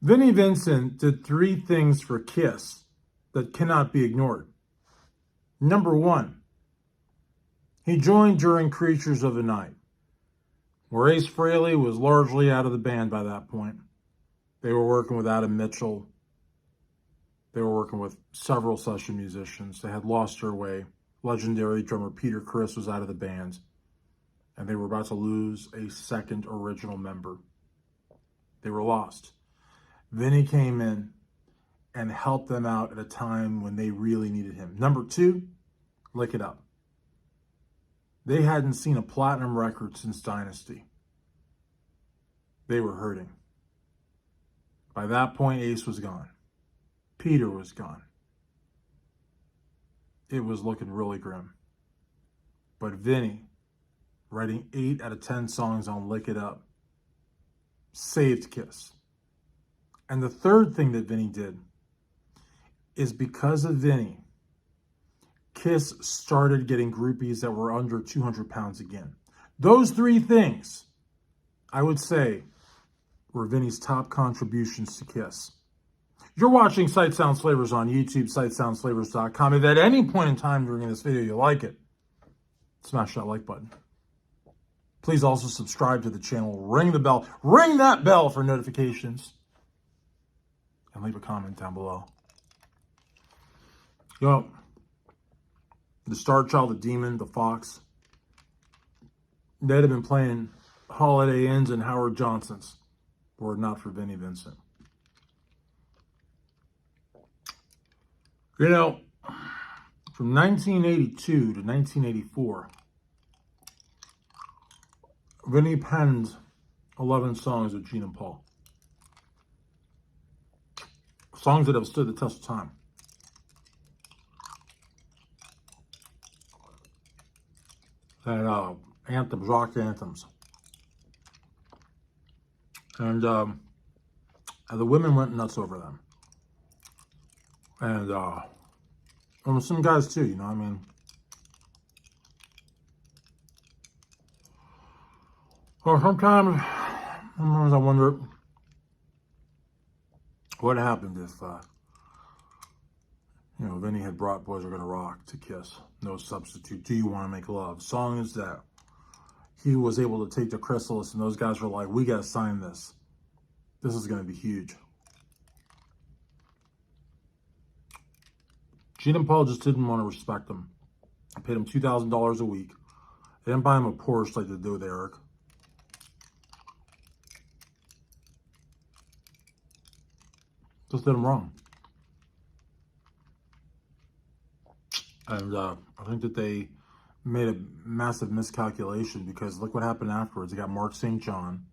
Vinnie Vincent did three things for Kiss that cannot be ignored. Number one, he joined during Creatures of the Night, where Ace Frehley was largely out of the band by that point. They were working with Adam Mitchell. They were working with several session musicians. They had lost their way. Legendary drummer Peter Criss was out of the band, and they were about to lose a second original member. They were lost. Vinnie came in and helped them out at a time when they really needed him. Number two, Lick It Up. They hadn't seen a platinum record since Dynasty. They were hurting. By that point, Ace was gone. Peter was gone. It was looking really grim. But Vinnie, writing 8 out of 10 songs on Lick It Up, saved Kiss. And the third thing that Vinnie did is because of Vinnie, Kiss started getting groupies that were under 200 pounds again. Those three things, I would say, were Vinnie's top contributions to Kiss. You're watching Sight Sounds Flavors on YouTube, sightsoundsflavors.com. If at any point in time during this video you like it, smash that like button. Please also subscribe to the channel, ring the bell, ring that bell for notifications, and leave a comment down below. Yo, the Star Child, the Demon, the Fox, they'd have been playing Holiday Inns and Howard Johnson's were it not for Vinnie Vincent. You know, from 1982 to 1984, Vinnie penned 11 songs with Gene and Paul. Songs that have stood the test of time. And anthems, rock anthems. And the women went nuts over them. And some guys too, you know, I mean. Well, sometimes I wonder what happened if, you know, Vinnie had brought Boys Are Gonna Rock to Kiss. No Substitute, Do You Want to Make Love? Songs that he was able to take to Chrysalis, and those guys were like, we got to sign this. This is going to be huge. Gene and Paul just didn't want to respect him. I paid him $2,000 a week. They didn't buy him a Porsche like they do with Eric. Just did him wrong. And I think that they made a massive miscalculation, because look what happened afterwards. They got Mark St. John,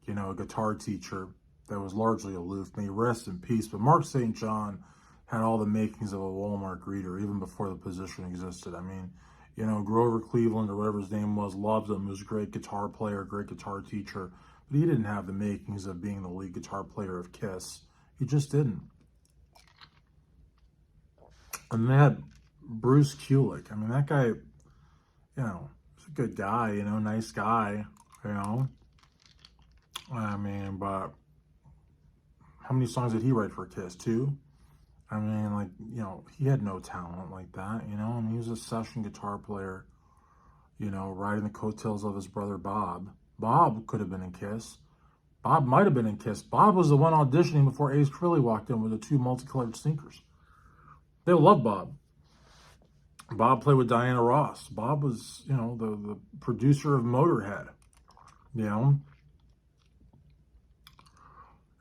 you know, a guitar teacher that was largely aloof. May he rest in peace. But Mark St. John had all the makings of a Walmart greeter even before the position existed. I mean, you know, Grover Cleveland or whatever his name was, loved him. He was a great guitar player, great guitar teacher. But he didn't have the makings of being the lead guitar player of Kiss. He just didn't. And they had Bruce Kulick. I mean, that guy, you know, he's a good guy, you know, nice guy, you know. I mean, but how many songs did he write for Kiss? 2? I mean, like, you know, he had no talent like that, you know. I mean, he was a session guitar player, you know, riding the coattails of his brother Bob. Bob could have been in Kiss. Bob might have been in Kiss. Bob was the one auditioning before Ace Frehley walked in with the 2 multicolored sneakers. They loved Bob. Bob played with Diana Ross. Bob was, you know, the producer of Motorhead, you know.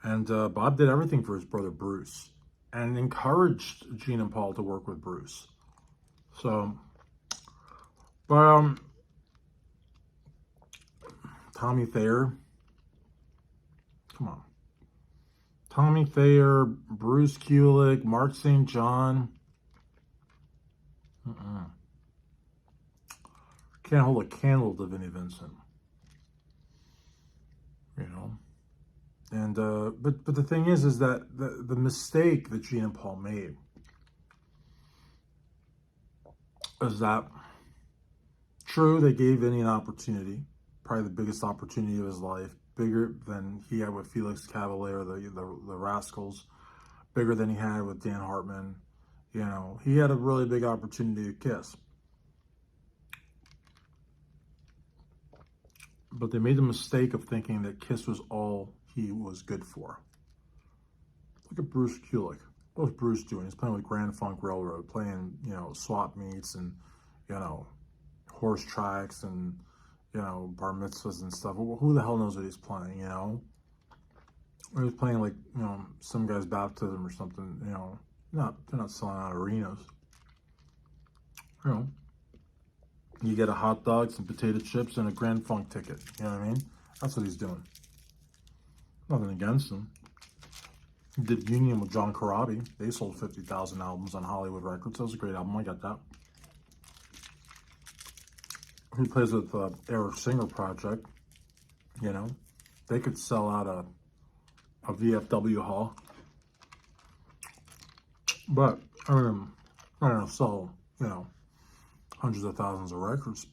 And Bob did everything for his brother Bruce and encouraged Gene and Paul to work with Bruce. So, but Tommy Thayer, come on. Tommy Thayer, Bruce Kulick, Mark St. John. Can't hold a candle to Vinnie Vincent, you know. And but the thing is that the mistake that Gene and Paul made is that, true, they gave Vinnie an opportunity, probably the biggest opportunity of his life, bigger than he had with Felix Cavalier, the Rascals, bigger than he had with Dan Hartman. You know, he had a really big opportunity to Kiss. But they made the mistake of thinking that Kiss was all he was good for. Look at Bruce Kulick. What's Bruce doing? He's playing with Grand Funk Railroad, playing, you know, swap meets and, you know, horse tracks and, you know, bar mitzvahs and stuff. Who the hell knows what he's playing, you know? Or he's playing like, you know, some guy's baptism or something, you know. They're not selling out arenas. You know, you get a hot dog, some potato chips, and a Grand Funk ticket. You know what I mean? That's what he's doing. Nothing against him. He did Union with John Corabi. They sold 50,000 albums on Hollywood Records. That was a great album. I got that. He plays with Eric Singer Project. You know, they could sell out a VFW hall. But, I mean, I don't know, sell, you know, hundreds of thousands of records.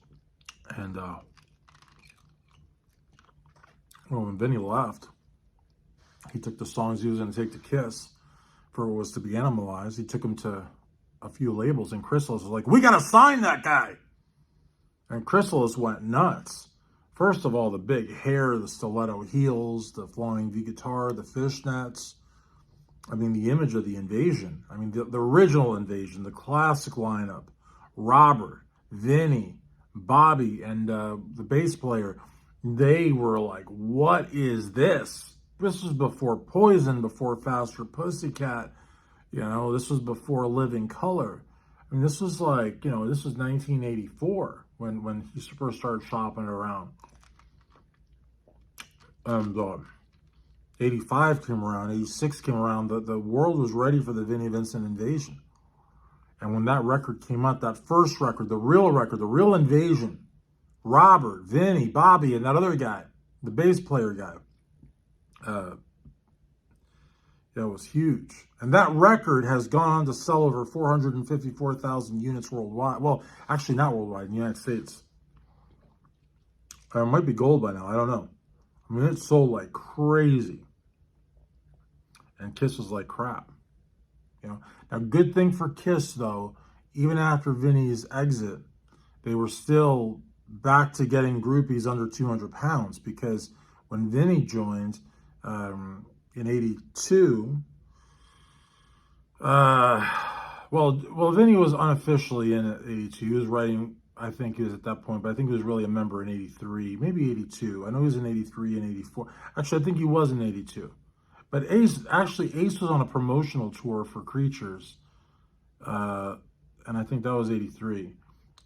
And, well, when Vinnie left, he took the songs he was going to take to Kiss for what was to be Animalized. He took them to a few labels, and Chrysalis was like, we got to sign that guy. And Chrysalis went nuts. First of all, the big hair, the stiletto heels, the flying V guitar, the fishnets. I mean, the image of the Invasion. I mean, the original Invasion, the classic lineup. Robert, Vinnie, Bobby, and the bass player. They were like, what is this? This was before Poison, before Faster Pussycat. You know, this was before Living Color. I mean, this was like, you know, this was 1984 when he first started shopping around. And 85 came around, 86 came around. The world was ready for the Vinnie Vincent Invasion. And when that record came out, that first record, the real Invasion, Robert, Vinnie, Bobby, and that other guy, the bass player guy, that was huge. And that record has gone on to sell over 454,000 units worldwide. Well, actually not worldwide, in the United States. It might be gold by now, I don't know. I mean, it sold like crazy. And Kiss was like crap. You know. Now, good thing for Kiss, though, even after Vinnie's exit, they were still back to getting groupies under 200 pounds, because when Vinnie joined in 82, well, Vinnie was unofficially in at 82. He was writing, I think he was at that point, but I think he was really a member in 83, maybe 82. I know he was in 83 and 84. Actually, I think he was in 82. But Ace was on a promotional tour for Creatures, and I think that was 83.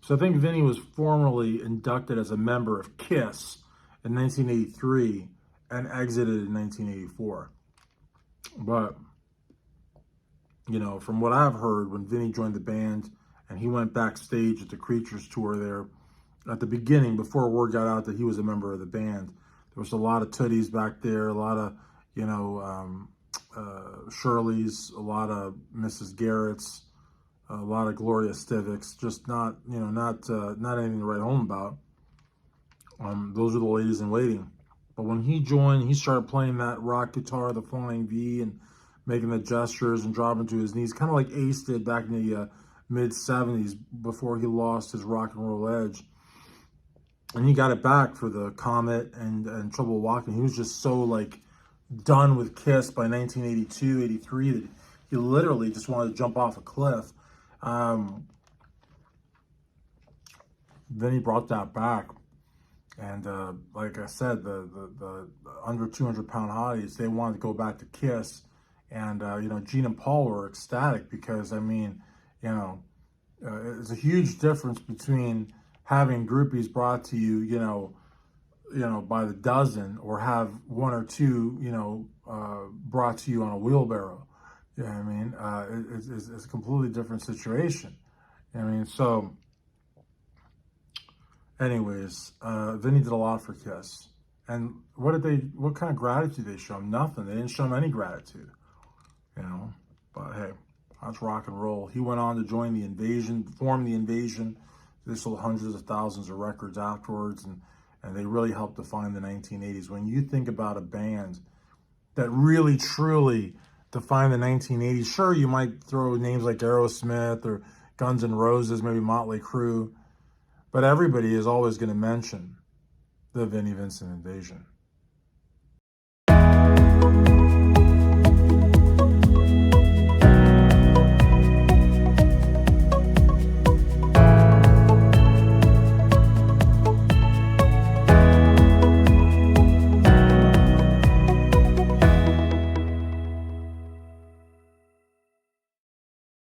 So I think Vinnie was formally inducted as a member of Kiss in 1983 and exited in 1984. But, you know, from what I've heard, when Vinnie joined the band and he went backstage at the Creatures tour there, at the beginning, before word got out that he was a member of the band, there was a lot of tooties back there, a lot of, you know, Shirley's, a lot of Mrs. Garrett's, a lot of Gloria Stivicks, just not, you know, not anything to write home about. Those are the ladies in waiting. But when he joined, he started playing that rock guitar, the flying V, and making the gestures and dropping to his knees, kind of like Ace did back in the mid-70s before he lost his rock and roll edge. And he got it back for the Comet and Trouble Walking. He was just so, like, done with Kiss by 1982, 83 that he literally just wanted to jump off a cliff. Then he brought that back. And like I said, the under 200-pound hotties, they wanted to go back to Kiss. And, you know, Gene and Paul were ecstatic because, I mean, you know, it's a huge difference between having groupies brought to you, you know, by the dozen, or have one or two, you know, brought to you on a wheelbarrow. You know what I mean? It's a completely different situation. I mean, so, anyways, Vinnie did a lot for Kiss. And what kind of gratitude did they show him? Nothing. They didn't show him any gratitude, you know. But hey, that's rock and roll. He went on to join the Invasion, form the Invasion. They sold hundreds of thousands of records afterwards, and and they really helped define the 1980s. When you think about a band that really, truly defined the 1980s, sure, you might throw names like Aerosmith or Guns N' Roses, maybe Motley Crue, but everybody is always going to mention the Vinnie Vincent Invasion.